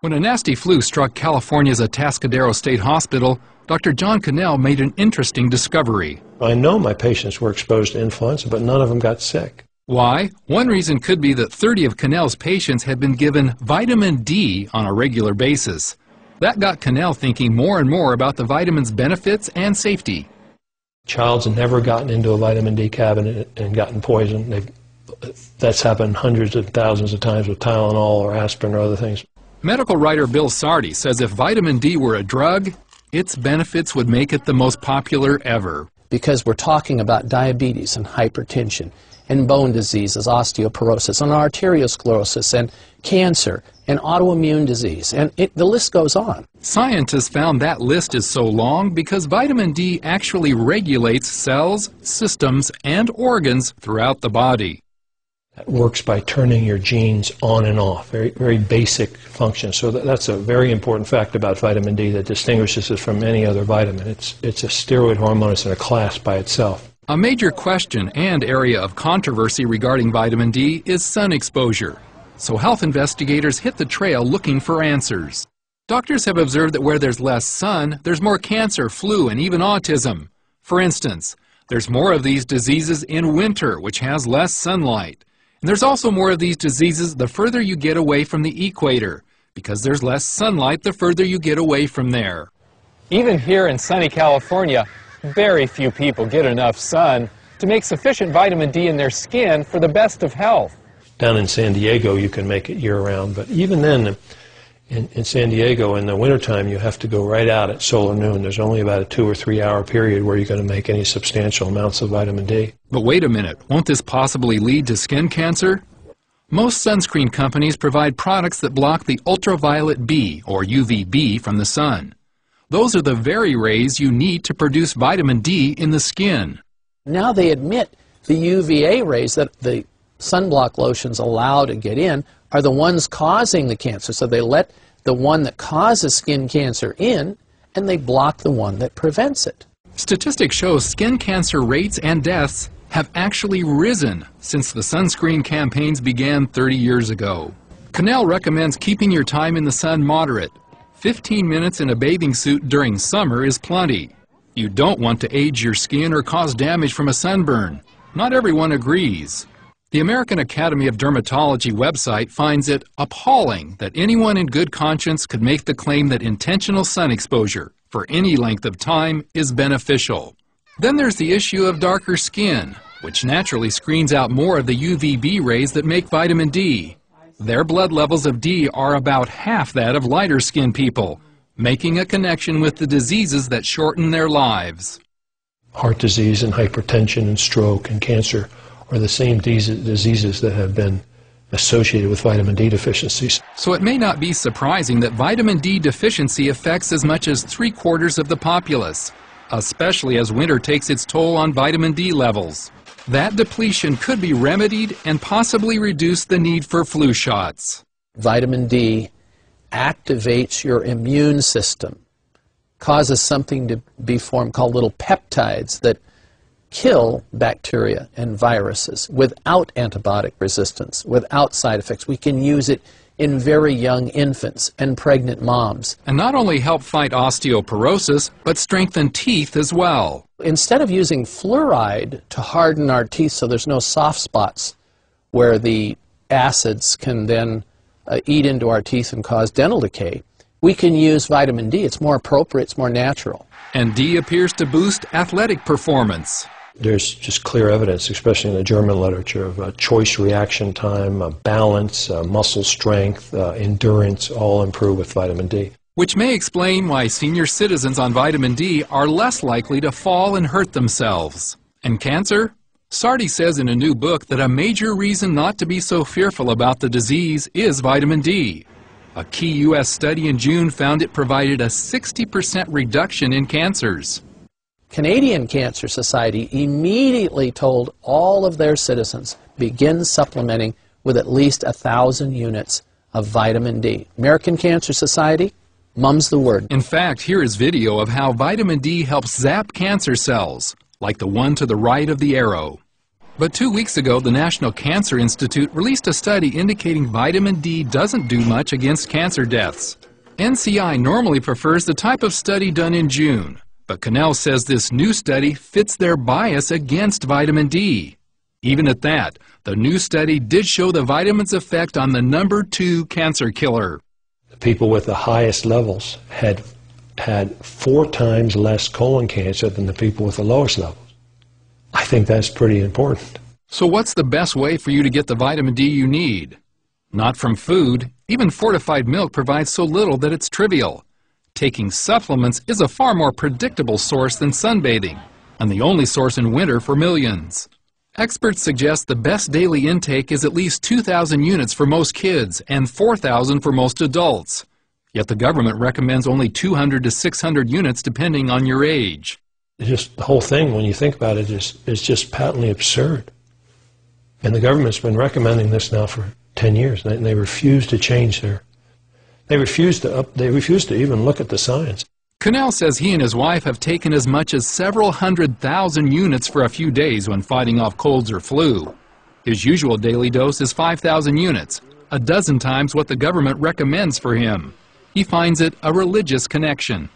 When a nasty flu struck California's Atascadero State Hospital, Dr. John Cannell made an interesting discovery. I know my patients were exposed to influenza, but none of them got sick. Why? One reason could be that 30 of Cannell's patients had been given vitamin D on a regular basis. That got Cannell thinking more and more about the vitamin's benefits and safety. Child's never gotten into a vitamin D cabinet and gotten poisoned. That's happened hundreds of thousands of times with Tylenol or aspirin or other things. Medical writer Bill Sardi says if vitamin D were a drug, its benefits would make it the most popular ever. Because we're talking about diabetes and hypertension and bone diseases, osteoporosis and arteriosclerosis and cancer and autoimmune disease, and the list goes on. Scientists found that list is so long because vitamin D actually regulates cells, systems, and organs throughout the body. That works by turning your genes on and off, very basic function. So that's a very important fact about vitamin D that distinguishes it from any other vitamin. It's a steroid hormone. It's in a class by itself. A major question and area of controversy regarding vitamin D is sun exposure. So health investigators hit the trail looking for answers. Doctors have observed that where there's less sun, there's more cancer, flu, and even autism. For instance, there's more of these diseases in winter, which has less sunlight. And there's also more of these diseases the further you get away from the equator, because there's less sunlight the further you get away from there. Even here in sunny California, very few people get enough sun to make sufficient vitamin D in their skin for the best of health. Down in San Diego, you can make it year-round, but even then, in San Diego, in the wintertime, you have to go right out at solar noon. There's only about a 2 or 3 hour period where you're going to make any substantial amounts of vitamin D. But wait a minute, won't this possibly lead to skin cancer? Most sunscreen companies provide products that block the ultraviolet B, or UVB, from the sun. Those are the very rays you need to produce vitamin D in the skin. Now they admit the UVA rays that the sunblock lotions allow to get in are the ones causing the cancer. So they let the one that causes skin cancer in, and they block the one that prevents it. Statistics show skin cancer rates and deaths have actually risen since the sunscreen campaigns began 30 years ago. Cannell recommends keeping your time in the sun moderate. 15 minutes in a bathing suit during summer is plenty. You don't want to age your skin or cause damage from a sunburn. Not everyone agrees. The American Academy of Dermatology website finds it appalling that anyone in good conscience could make the claim that intentional sun exposure for any length of time is beneficial. Then there's the issue of darker skin, which naturally screens out more of the UVB rays that make vitamin D. Their blood levels of D are about half that of lighter skinned people, making a connection with the diseases that shorten their lives. Heart disease and hypertension and stroke and cancer are the same diseases that have been associated with vitamin D deficiencies. So it may not be surprising that vitamin D deficiency affects as much as 3/4 of the populace, especially as winter takes its toll on vitamin D levels. That depletion could be remedied and possibly reduce the need for flu shots. Vitamin D activates your immune system, causes something to be formed called little peptides that kill bacteria and viruses without antibiotic resistance, without side effects. We can use it in very young infants and pregnant moms. And not only help fight osteoporosis, but strengthen teeth as well. Instead of using fluoride to harden our teeth so there's no soft spots where the acids can then eat into our teeth and cause dental decay, we can use vitamin D. It's more appropriate, it's more natural. And D appears to boost athletic performance. There's just clear evidence, especially in the German literature, of choice reaction time, balance, muscle strength, endurance, all improve with vitamin D. Which may explain why senior citizens on vitamin D are less likely to fall and hurt themselves. And cancer? Sardi says in a new book that a major reason not to be so fearful about the disease is vitamin D. A key U.S. study in June found it provided a 60% reduction in cancers. Canadian Cancer Society immediately told all of their citizens, begin supplementing with at least 1,000 units of vitamin D. American Cancer Society, mum's the word. In fact, here is video of how vitamin D helps zap cancer cells, like the one to the right of the arrow. But 2 weeks ago, the National Cancer Institute released a study indicating vitamin D doesn't do much against cancer deaths. NCI normally prefers the type of study done in June, but Cannell says this new study fits their bias against vitamin D. Even at that, the new study did show the vitamin's effect on the #2 cancer killer. The people with the highest levels had 4 times less colon cancer than the people with the lowest levels. I think that's pretty important. So what's the best way for you to get the vitamin D you need? Not from food. Even fortified milk provides so little that it's trivial. Taking supplements is a far more predictable source than sunbathing, and the only source in winter for millions. Experts suggest the best daily intake is at least 2,000 units for most kids and 4,000 for most adults. Yet the government recommends only 200 to 600 units depending on your age. Just the whole thing, when you think about it, is just patently absurd. And the government's been recommending this now for 10 years, and they refuse to change they refuse to even look at the science. Cannell says he and his wife have taken as much as several 100,000 units for a few days when fighting off colds or flu. His usual daily dose is 5,000 units, a dozen times what the government recommends for him. He finds it a religious connection.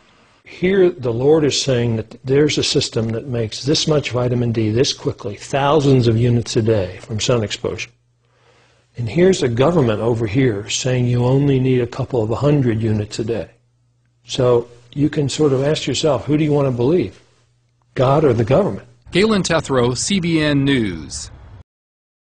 Here the Lord is saying that there's a system that makes this much vitamin D this quickly, thousands of units a day from sun exposure. And here's a government over here saying you only need a couple of 100 units a day. So you can sort of ask yourself, who do you want to believe? God or the government? Galen Tethrow, CBN News.